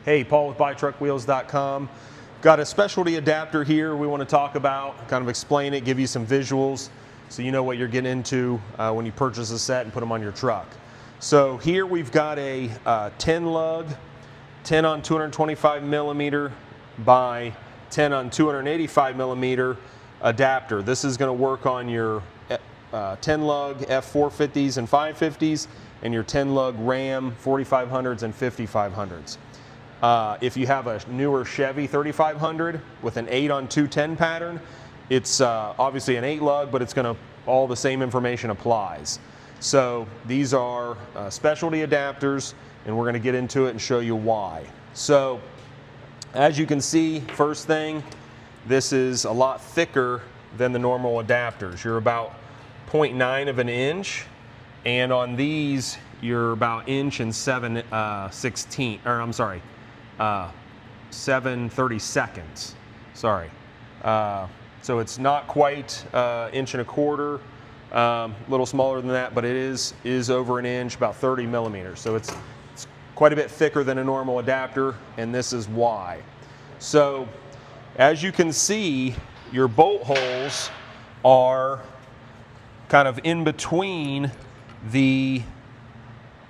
Hey, Paul with BuyTruckWheels.com. Got a specialty adapter here we want to talk about, kind of explain it, give you some visuals so you know what you're getting into when you purchase a set and put them on your truck. So here we've got a 10 lug, 10 on 225 millimeter by 10 on 285 millimeter adapter. This is going to work on your 10 lug F450s and 550s and your 10 lug Ram 4500s and 5500s. If you have a newer Chevy 3500 with an 8 on 210 pattern, it's obviously an 8 lug, but it's going to, all the same information applies. So these are specialty adapters, and we're going to get into it and show you why. So as you can see, first thing, this is a lot thicker than the normal adapters. You're about 0.9 of an inch, and on these you're about inch and 7/32. Sorry. So it's not quite inch and a quarter, a little smaller than that, but it is over an inch, about 30 millimeters. So it's quite a bit thicker than a normal adapter, and this is why. So as you can see, your bolt holes are kind of in between the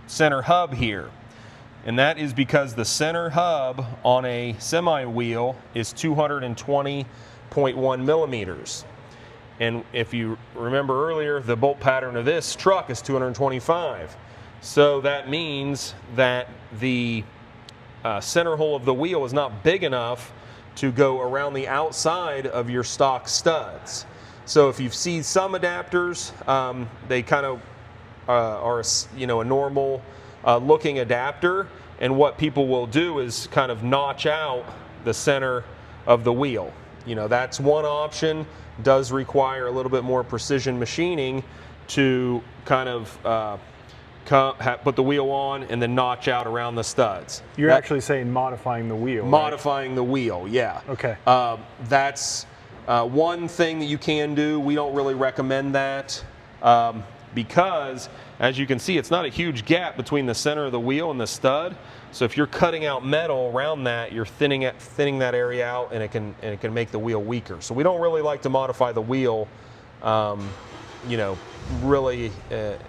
center hub here. And that is because the center hub on a semi wheel is 220.1 millimeters. And if you remember earlier, the bolt pattern of this truck is 225. So that means that the center hole of the wheel is not big enough to go around the outside of your stock studs. So if you've seen some adapters, they kind of are a normal looking adapter, and what people will do is kind of notch out the center of the wheel. That's one option. Does require a little bit more precision machining to kind of put the wheel on and then notch out around the studs. You're actually saying modifying the wheel, modifying the wheel, yeah. Okay. That's one thing that you can do. We don't really recommend that because, as you can see, it's not a huge gap between the center of the wheel and the stud. So if you're cutting out metal around that, you're thinning that area out, and it can make the wheel weaker. So we don't really like to modify the wheel, really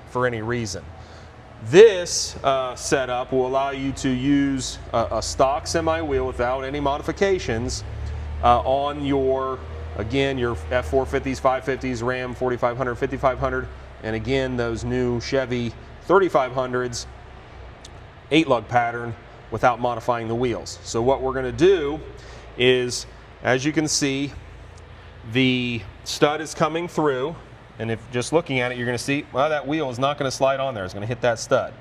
for any reason. This setup will allow you to use a stock semi wheel without any modifications on your F450s, 550s, Ram 4500, 5500, and again those new Chevy 3500s, 8 lug pattern without modifying the wheels. So what we're going to do is, as you can see, the stud is coming through, and if just looking at it, you're going to see, well, that wheel is not going to slide on there. It's going to hit that stud.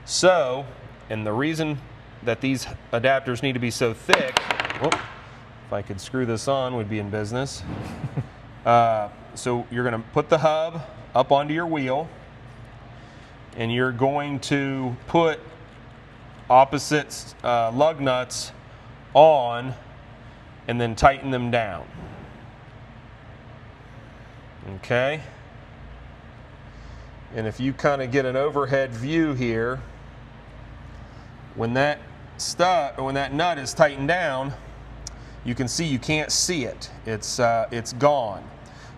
So, and the reason that these adapters need to be so thick, if I could screw this on, we'd be in business. So you're going to put the hub up onto your wheel, and you're going to put opposite lug nuts on and then tighten them down. Okay? And if you kind of get an overhead view here, when that nut is tightened down, you can see you can't see it. It's gone.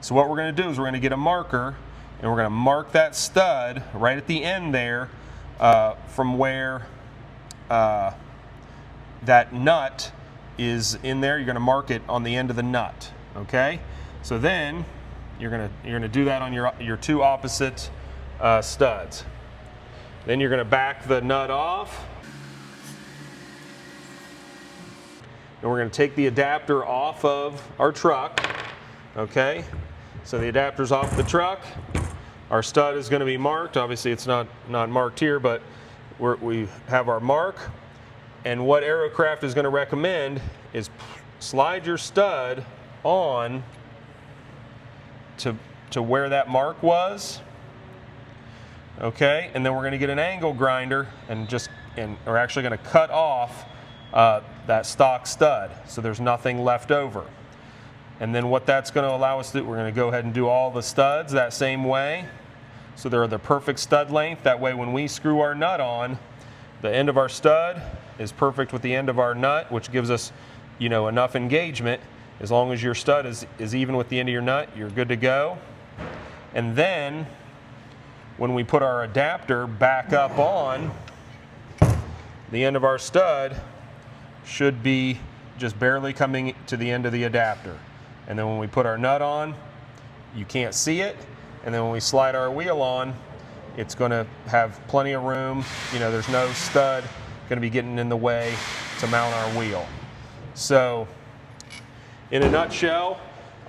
So what we're going to do is we're going to get a marker, and we're going to mark that stud right at the end there from where that nut is in there. You're going to mark it on the end of the nut. Okay? So then you're going to do that on your two opposite studs. Then you're going to back the nut off. And we're going to take the adapter off of our truck. Okay? So the adapter's off the truck. Our stud is going to be marked. Obviously it's not marked here, but we have our mark. And what Aerocraft is going to recommend is slide your stud on to where that mark was. Okay, and then we're going to get an angle grinder and we're actually going to cut off that stock stud so there's nothing left over. And then what that's going to allow us to do, we're going to go ahead and do all the studs that same way. So they're the perfect stud length. That way when we screw our nut on, the end of our stud is perfect with the end of our nut, which gives us, enough engagement. As long as your stud is even with the end of your nut, you're good to go. And then when we put our adapter back up on, the end of our stud should be just barely coming to the end of the adapter. And then when we put our nut on, you can't see it. And then when we slide our wheel on, it's going to have plenty of room. There's no stud going to be getting in the way to mount our wheel. So in a nutshell,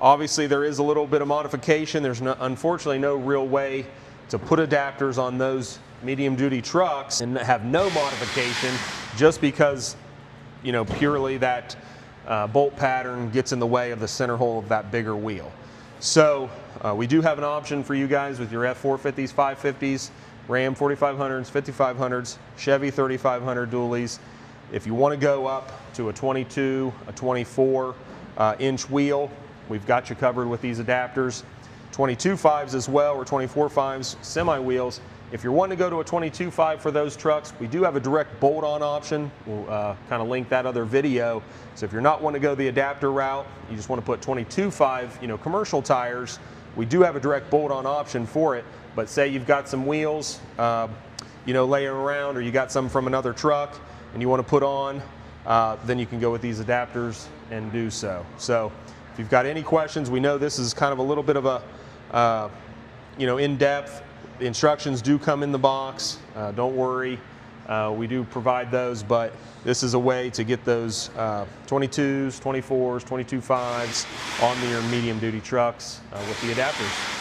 obviously there is a little bit of modification. There's unfortunately no real way to put adapters on those medium duty trucks and have no modification, just because purely that bolt pattern gets in the way of the center hole of that bigger wheel. So we do have an option for you guys with your F450s, 550s, Ram 4500s, 5500s, Chevy 3500 dualies. If you want to go up to a 22, a 24 inch wheel, we've got you covered with these adapters. 22.5s as well, or 24.5s, semi wheels. If you're wanting to go to a 22.5 for those trucks, we do have a direct bolt-on option. We'll kind of link that other video. So if you're not wanting to go the adapter route, you just want to put 22.5, commercial tires, we do have a direct bolt-on option for it. But say you've got some wheels, laying around, or you got some from another truck and you want to put on, then you can go with these adapters and do so. So if you've got any questions, we know this is kind of a little bit of a, in-depth. The instructions do come in the box. Don't worry, we do provide those, but this is a way to get those 22s, 24s, 22.5s on your medium duty trucks with the adapters.